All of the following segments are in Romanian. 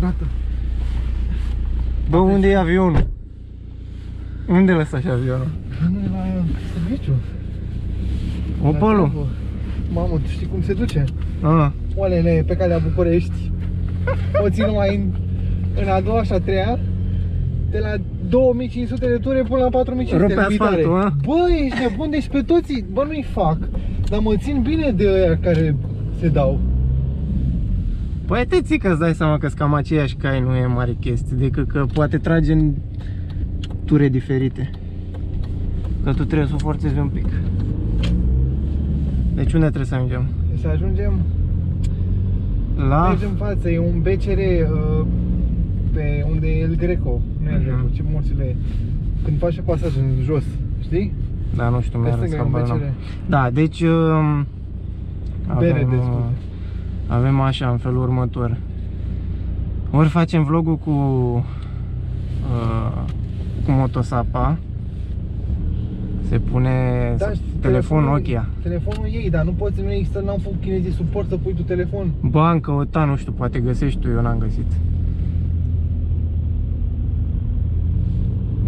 Gata. Bă, unde e avionul? Unde lăsa și avionul? Nu e la serviciu. Opalul? Mamă, tu știi cum se duce? Oalele pe calea București. O țin numai în a doua și a treia. De la 2500 de ture până la 4500 Rupe asfaltul, a? Bă, ești nebun, deci pe toții, bă, nu-i fac. Dar mă țin bine de ăia care se dau. Păi te ții că îți dai seama că-s cam aceiași cai, nu e mare chestie, decât că poate trage în ture diferite. Că tu trebuie să o forțezi un pic. Deci unde trebuie să ajungem? Să ajungem la... Mergi în față, e un BCR pe unde e El Greco. Nu e El Greco, ce morțile e. Când faci pasaj în jos, știi? Da, nu știu, mi-a răscat. Da, deci avem așa, în felul următor. Ori facem vlogul cu motosapa. Se pune telefonul Nokia. Telefonul ei, dar nu poți, nu există, n-am făcut chinezii suport să pui tu telefon. Bă, am căutat, nu știu, poate găsești tu, eu n-am găsit.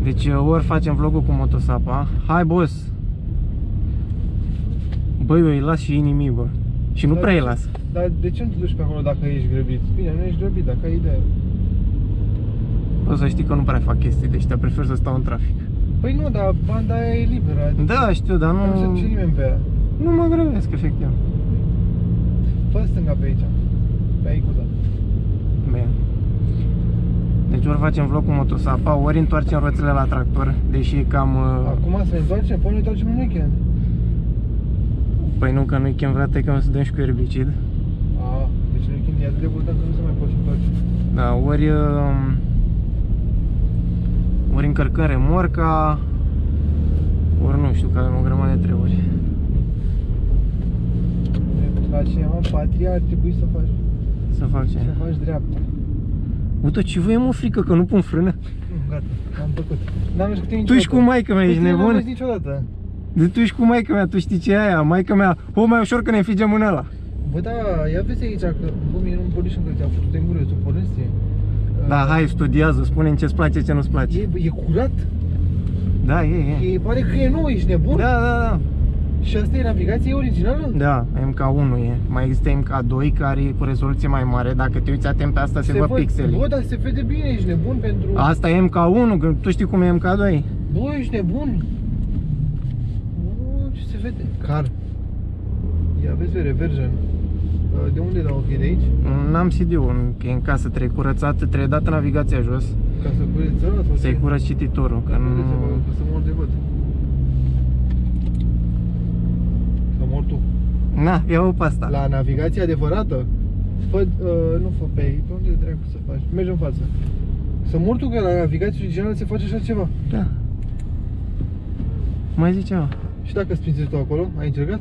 Deci ori facem vlogul cu motosapa. Hai, boss! Băi, eu îi las și nimic, bă. Și nu prea îi las. Dar de ce nu te duci pe acolo dacă ești grăbit? Bine, nu ești grăbit, dacă ai ideea. Bă, să știi că nu prea fac chestii de ăștia, prefer să stau în trafic. Păi nu, dar banda aia e liberă. Adică da, știu, dar nu... Nu se duce nimeni pe ea. Nu mă grăbesc, efectiv. Fă stânga pe aici. Pe aici, da. Bine. Deci ori facem vlog cu motosapa, ori întoarcem roțile la tractor, deși e cam... Acum să ne întoarcem? Păi ne întoarcem în weekend. Păi nu, că nu-i chem vreodată, că o să dăm și cu erbicid. Deci în weekend e atât de bultan că nu se mai poate întoarce. Da, ori încărcăm remorca, ori nu știu, că avem o grămadă de treburi. La cineva în patria ar trebui să faci. Să fac ce? Să faci dreapta. Uite, ce vă e mă frică, că nu pun frână? Nu, gata, am făcut. N-am mers cu tine niciodată. Tu ești cu maică mea, ești nebun? Nu am niciodată. De tu ești cu maică mea, tu știi ce e aia, maică mea, o mai ușor că ne înfigem în ăla. Bă, da, ia vezi aici, că bă, mie nu-mi pornești încă, te-am făcut în gură, tu pornești? Da, hai, studiază, spune-mi ce-ți place, ce nu-ți place. E curat? Da, e. Pare că e nou, ești nebun? Da. Și asta e navigație originală? Da, MK1 e. Mai există MK2 care e cu rezoluție mai mare. Dacă te uiți atent pe asta se văd pixeli. Bă, dar se vede bine, ești nebun pentru... Asta e MK1, că tu știi cum e MK2. Bă, ești nebun? Ce se vede? Car. Ia vezi pe reversion. De unde dau ok, de aici? N-am CD-ul, e în casă, trebuie curățat, trebuie dată navigația jos. Ca să cureți ăla? Să-i curăț cititorul, că nu... Că să mor de văd. Să mor tu. Na, ia-o pe asta. La navigație adevărată? Fă, nu fă pe aici, pe unde dracu să faci? Mergi în față. Să mor tu că la navigație originală se face așa ceva? Da. Mai zice ceva. Și dacă spinzi tu acolo, ai încercat?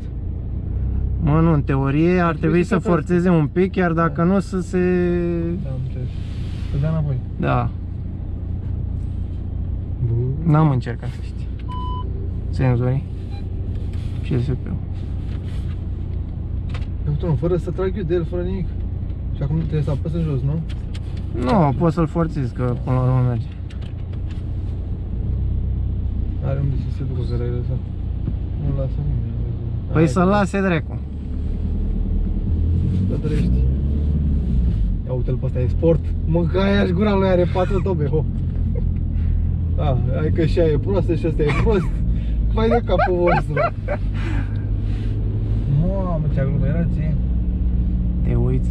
Mă, nu, în teorie ar trebui să forțeze un pic, iar dacă nu să se... Da, am înțeles. Să dea înapoi. Da. N-am încercat, să știi. Senzorii și LSP-ul. Fără să trag eu de el, fără nimic. Și acum trebuie să apăs în jos, nu? Nu, poți să-l forțezi, că până la urmă merge. Are unde să se ducă, că l-ai lăsat. Nu lasă nimeni. Păi să-l lase dracu. Da, trăiești. Ia uite-l pe ăsta, e sport. Mâncaia-și gura lui, are 4 tobe, ho. Da, hai că și aia e proastă și ăsta e prost. Vai de capul vostru. Mamă, ce aglomerație. Te uiți.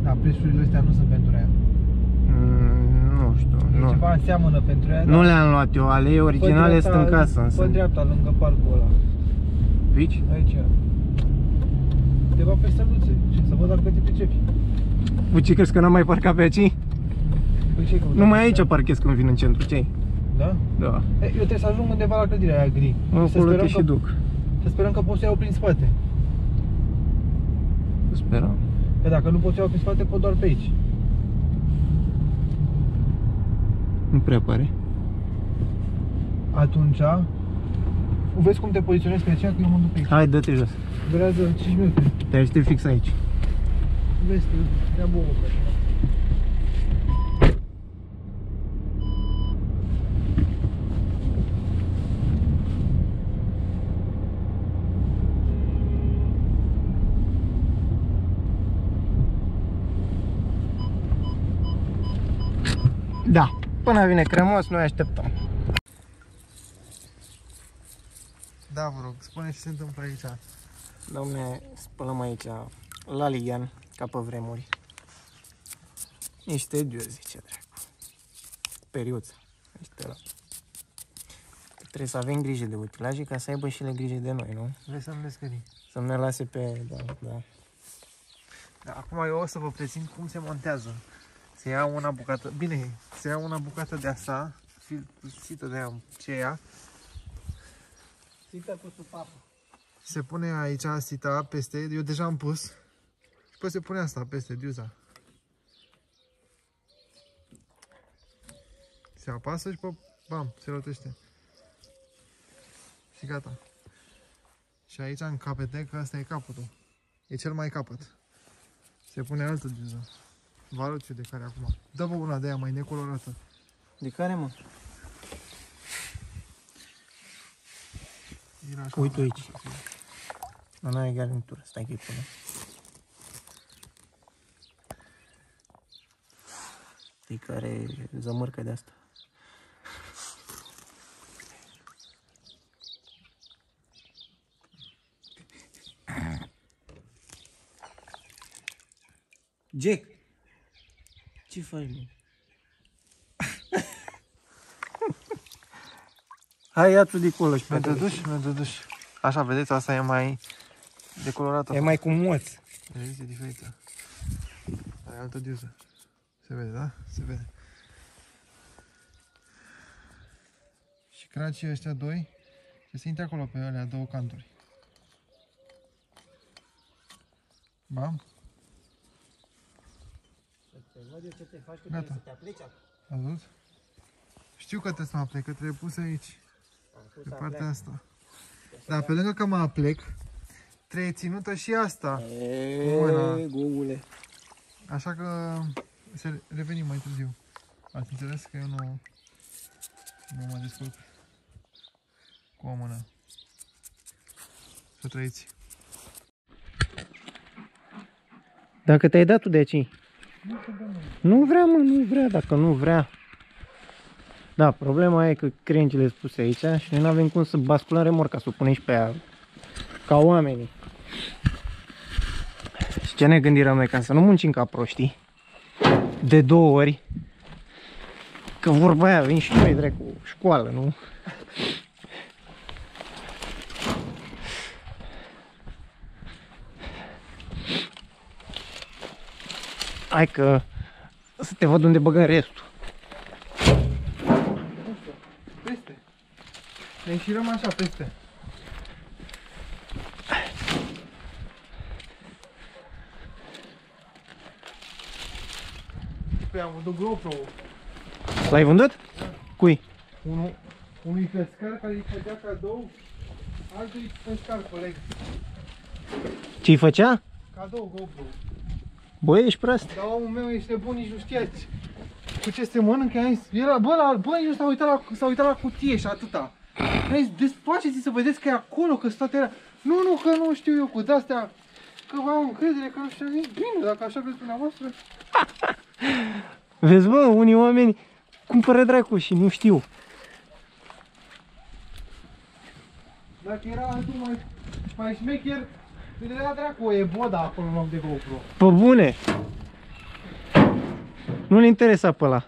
Da, prețurile astea nu sunt pentru ea. Nu știu, nu. Ceva înseamnă pentru ea. Nu le-am luat eu, ale originale sunt în casă însă. Pe dreapta, lângă parcul ăla. Aici? Aici. Undeva pe străduțe, și să văd dacă te pricepi. Păi ce crezi că n-am mai parcat pe aici? Păi ce numai aici parchez când vin în centru, ce-ai? Da? Da. Eu trebuie să ajung undeva la clădirea aia gri. Acolo te și duc. Să sperăm că pot să iau prin spate. Sperăm. Că dacă nu pot să iau prin spate, pot doar pe aici. Nu prea pare. Atunci vezi cum te poziționezi pe aceea, că eu mă duc pe aici. Hai, dă-te jos. Durează 5 minute. Te aștept fix aici. Vezi, te-am băut. Da, până vine cremos, noi așteptăm. Da, vă rog, spune ce se întâmplă aici. Dom'le, spălăm aici la Ligian, ca pe vremuri. Niște diozi, ce dracu. Periuță. Niște ăla. Trebuie să avem grijă de utilaje ca să aibă și le grijă de noi, nu? Vrei să-mi le scării? Să nu ne lase pe... Da. Da, acum eu o să vă prezint cum se montează. Se ia una bucată, bine, se ia una bucată de asta, sită de aceea. Sită cu supapă. Se pune aici sita peste, eu deja am pus. Și păi se pune asta peste diuza. Se apasă și pe bam, se rotește. Și gata. Și aici în capete, că ăsta e capătul. E cel mai capăt. Se pune altă diuză. Valuciu de care acum. Dă-vă una de aia mai necolorată. De care, mă? Era așa. Uite aici. Nu, n-ai garnitură, stai că-i pune. De care zămârcă de asta. Jack! Ce faci, mă? Hai, ia-ți de acolo și Mi-a dăduș. Așa, vedeți, asta e mai decolorată. e mai cu moț. Vedeți, e diferită. Are altă diuză. Se vede, da? Se vede. Și cracii ăștia doi se simte acolo pe alea două canturi. Bam. Gata. Ai văzut? Știu că trebuie să mă plec, că trebuie pus aici. Pe partea asta. Dar pe lângă că mă aplec, trebuie ținută și asta. Eee, gugule. Așa că să revenim mai târziu. Ați înțeles că eu nu mă descurc cu o mână. Să trăiți. Dacă te-ai dat tu de aici. Nu vrea, mă, nu vrea, dacă nu vrea. Da, problema e că crencile sunt puse aici și noi nu avem cum să basculăm remorca, să o punem și pe ea ca oamenii. Și ce ne gândirăm noi, ca să nu muncim ca proștii de 2 ori, că vorba aia, vin și noi, dracu, școală, nu? Hai că să te văd unde băgăm restul. Peste. Ne înșirăm așa peste. Păi am vândut GoPro. L-ai vândut? Da. Cui? Unui pescar care îi făcea cadou altui pescar coleg. Ce-i făcea? Cadou GoPro. Băi, ești prost. Dar omul meu ești bun, nici nu știați cu ce se mănâncă. I-am zis, bă, nici nu s-a uitat la cutie și atâta. I-am zis, desfaceți să vedeți că e acolo, că toate era. Nu, că nu știu eu cu de-astea, că am încredere, că nu știu. Bine, dacă așa vreți dumneavoastră. Vezi, bă, unii oameni cumpără dracu și nu știu. Dacă era altul mai șmecher, îi dădea dracu o eboda acolo în loc de GoPro. Pe bune. Nu-l interesa pe ăla.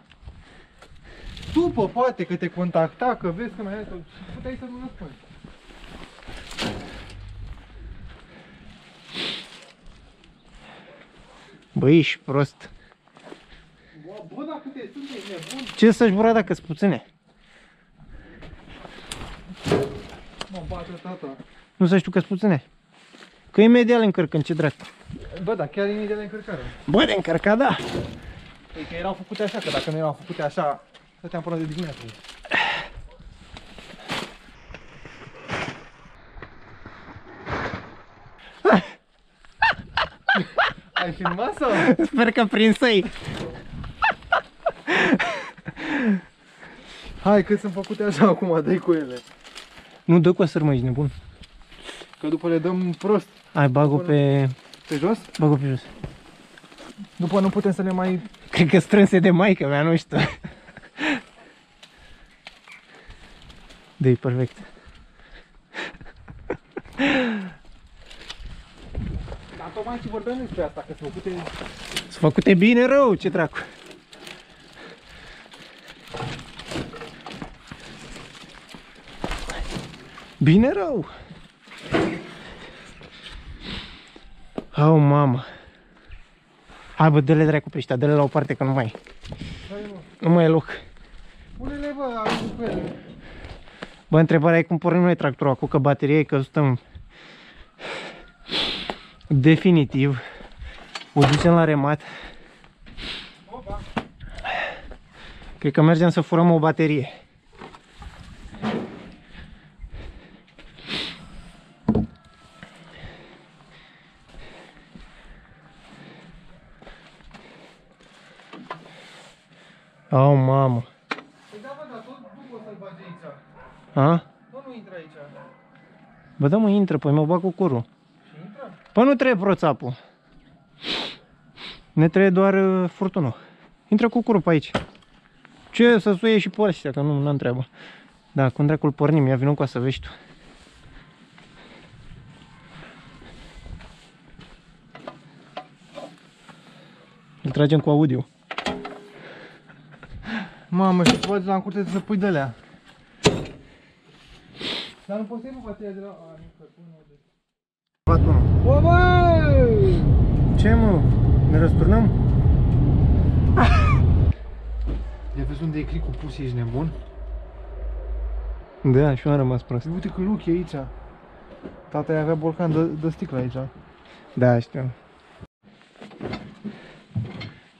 După poate că te contacta, că vezi că mai ai tot și puteai să nu răspunzi. Bă, ești prost. Bă, dacă te sunt, ești nebun. Ce să-și bura dacă sunt puține? Mă bate tata. Nu să știu că sunt puține. Că imediat le încărcăm, ce dracu. Bă, da, chiar imediat de încărcare. Bă, de încărcat, da. Păi că erau făcute așa, că dacă nu erau făcute așa, stăteam până de dimineață. Ai filmat sau? Sper că prinsei. Hai că sunt făcute așa acum, dă-i cu ele. Nu, dă cu sârmă, ești nebun. Că după le dăm prost. Hai, bag-o pe... Pe jos? Bag-o pe jos. După nu putem să le mai... Cred că strânse de maică mea, nu știu. Dă-i, perfect. Dar tocmai ce vorbeam despre asta, că sunt făcute... Sunt făcute bine rău, ce dracu. Bine rău. Au, mamă. Hai bă, dă-le dracu pe ăștia, dă-le la o parte că nu mai e. Nu mai e loc. Pune-le bă, ai cu ele. Bă, întrebarea e cum pornim noi tractorul acum, că bateria e căzută definitiv. O ducem la remat. Opa. Cred că mergem să furăm o baterie. Au, mamă. Păi da, bă, dar tot nu poți să-l bagi aici. A? Tot nu intră aici. Bă, da mă, intră, păi mă bag cu curul. Și intră? Păi nu trebuie proțapul. Ne trebuie doar furtunul. Intră cu curul pe aici. Ce, să suie și pe astea, că nu am treabă. Da, cum dracul pornim, ia vină cu să vezi tu. Îl tragem cu audio. Mamă, și tu la curte să pui de-alea. Dar nu poți să iei bateria de la... A, nu, că pune o de... Bă, bă! Ce, mă? Ne răsturnăm? De vezi unde e clicul pus, ești nebun? Da, și eu am rămas prost. Uite că Luke e aici. Tata avea borcan de sticlă aici. Da, știu.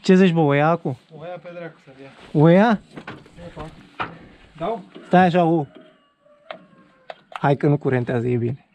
Ce zici, bă, o ia acu? O ia pe dracu să-l ia. O ia? Opa. Dau? Stai așa, Hai că nu curentează, e bine.